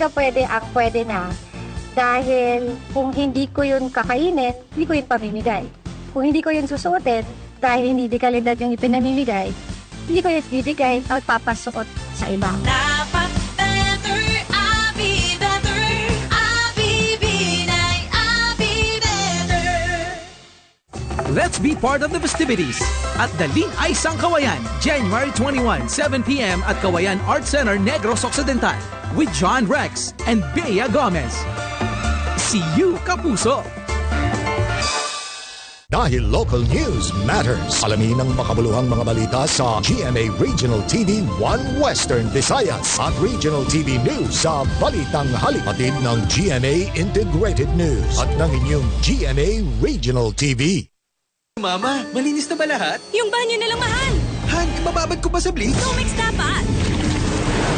na pwede na. Dahil kung hindi ko yun kakainin, hindi ko yun pamimigay. Kung hindi ko yun susuotin, dahil hindi di kalidad yung ipinamimigay, hindi ko yun bibigay at papasuot sa iba. Dapat better, Abi better, Abi Binay, Abi better. Let's be part of the festivities at Daling Aisang Kawayan, January 21, 7 p.m. at Kawayan Art Center, Negros Occidental with John Rex and Bea Gomez. See you, Kapuso! Dahil local news matters. Alamin ang makabuluhang mga balita sa GMA Regional TV 1 Western Visayas at Regional TV News sa Balitang Halipatid ng GMA Integrated News at ng inyong GMA Regional TV. Mama, malinis na ba lahat? Yung banyo na lang, mahal. Han, mababad ko ba sa bleach? Comex dapat.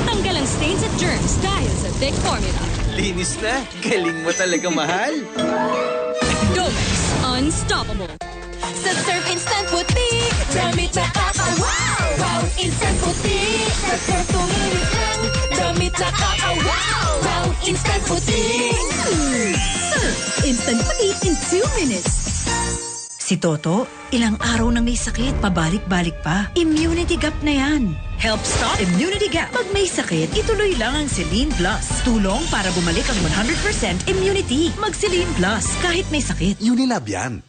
Tanggal ang stains at germs dahil sa Vic Formula. Linis na. Galing mo talaga, mahal. Comex, unstoppable. Sa Surf Instant Puti, damit nakaka-wow! Wow! Instant Puti, sa Surf tumilit lang. Damit nakaka-wow! Wow! Instant Puti. Surf Instant Puti in 2 minutes. Si Toto, ilang araw na may sakit, pabalik-balik pa. Immunity gap na yan. Help stop immunity gap. Pag may sakit, ituloy lang ang Celine Plus. Tulong para bumalik ang 100% immunity. Mag-Celine Plus kahit may sakit. Unilab yan.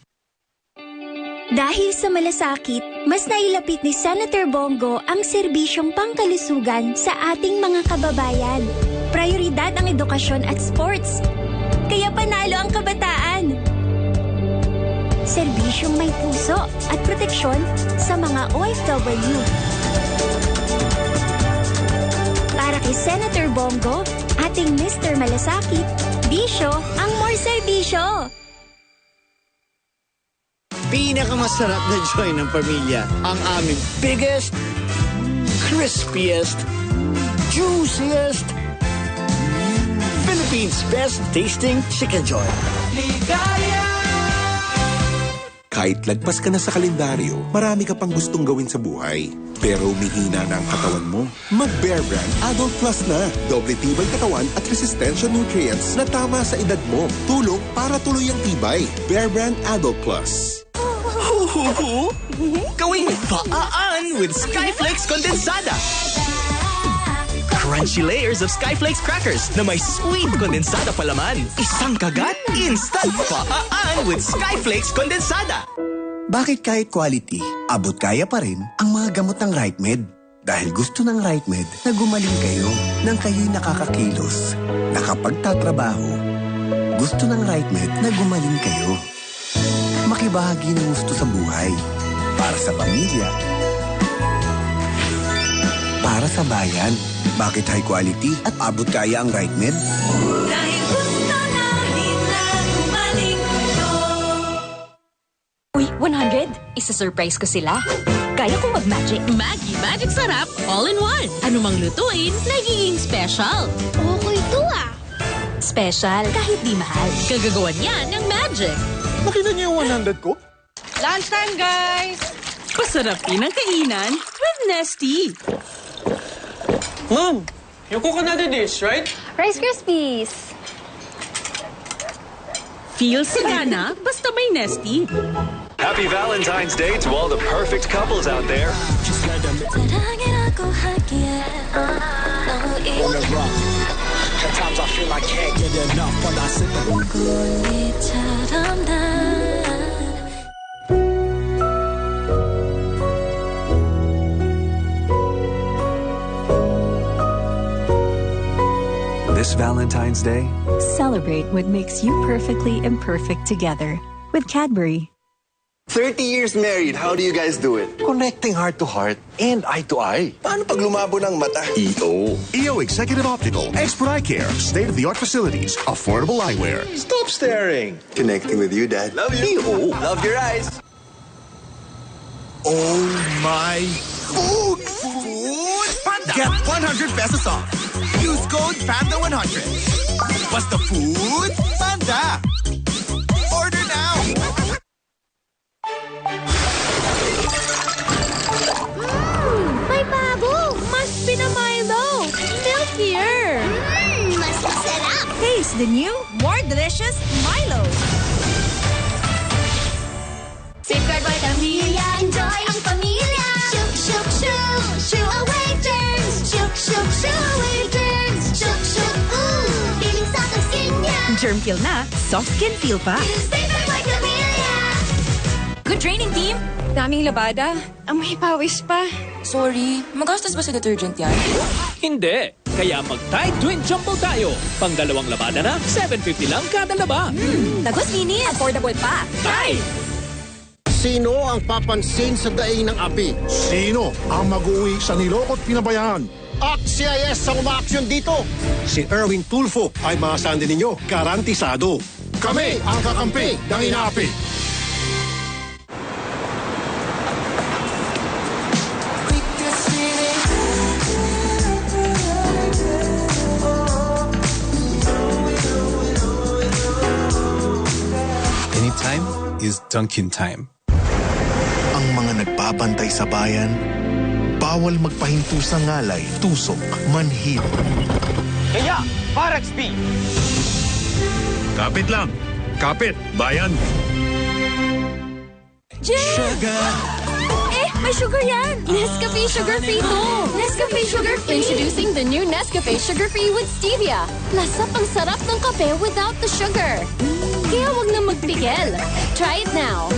Dahil sa malasakit, mas nailapit ni Senator Bongo ang serbisyong pangkalusugan sa ating mga kababayan. Prioridad ang edukasyon at sports. Kaya panalo ang kabataan. Serbisyong may puso at proteksyon sa mga OFW. Para kay Senator Bongo, ating Mr. Malasakit, bisyo ang more serbisyo. Pinakamasarap na joy ng pamilya, ang aming biggest, crispiest, juiciest, Philippines' best tasting chicken joy. Ligaya! Kahit lagpas ka na sa kalendaryo, marami ka pang gustong gawin sa buhay. Pero umihina na ang katawan mo. Mag-Bear Brand Adult Plus na. Doble tibay katawan at resistensya nutrients na tama sa edad mo. Tulong para tuloy ang tibay. Bear Brand Adult Plus. Gawing paan with Skyflakes Condensada. Crunchy layers of Skyflakes crackers na may sweet kondensada palaman. Isang kagat, instant paan with Skyflakes Condensada. Bakit kahit quality, abot kaya pa rin ang mga gamot ng RightMed? Dahil gusto ng RightMed na gumaling kayo nang kayo'y nakakakilos, nakapagtatrabaho. Gusto ng RightMed na gumaling kayo. Makibahagi ng gusto sa buhay. Para sa pamilya. Para sa bayan. Bakit high quality at abot kaya ang RightMed? Dahil gusto namin na gumaling kayo. Uy, 100? Isa-surprise ko sila. Kaya kong mag-magic. Maggie Magic Sarap All-in-One. Anumang lutuin, nagiging special. Okay to ah. Special kahit di mahal. Kagagawan yan ng magic. Nakita niyo yung 100 ko? Lunchtime, guys! Pasarapin ang kainan with Nestea. Mom, yung coconut dish, right? Rice Krispies. Feel sagana, basta may Nestea. Happy Valentine's Day to all the perfect couples out there. At times I feel I can't get enough when I sit This Valentine's Day, celebrate what makes you perfectly imperfect together with Cadbury. 30 years married, how do you guys do it? Connecting heart to heart and eye to eye. Paano pag lumabo ng mata? EO Executive Optical, Expert Eye Care, state-of-the-art facilities, affordable eyewear. Stop staring. Connecting with you, Dad. Love you. EO. Love your eyes. Oh my food! Panda! Get 100 pesos off. Use code PANDA100. Basta food, Panda! Order now! May babo! Mas pinamilo! Milkier! Mas the new, more delicious Milo. Safeguard by Pamilya, enjoy ang pamilya. Shook, shook, shook, shoo away germs. Shook, shook, shoo away germs. Shook, shook, ooh, piling sa kasinya. Germ kill na, soft skin feel pa. Safeguard by Pamilya. Good training, team! Daming labada. Amoy pawis pa. Sorry, magastos ba sa detergent yan? Hindi. Kaya mag-Tide Twin Jumbo tayo. Pang dalawang labada na, 750 lang kada laba. Tagos linis, affordable pa. Tide! Sino ang papansin sa daing ng api? Sino ang mag-uwi sa nilokot pinabayaan? At CIS ang umaaksyon dito. Si Erwin Tulfo ay maasahan din ninyo, garantisado. Kami ang kakampi ng inaapi. Anytime is Dunkin' time. Ang mga nagbabantay sa bayan, bawal magpahinto sa ngalay, tusok, manhid. Kaya, Parex B! Kapit lang. Kapit, bayan. Sugar! May sugar yan! Nescafe Sugar Free to! Nescafe Sugar Free! Introducing the new Nescafe Sugar Free with Stevia. Lasap ang sarap ng kape without the sugar. Kaya wag na magpigil. Try it now.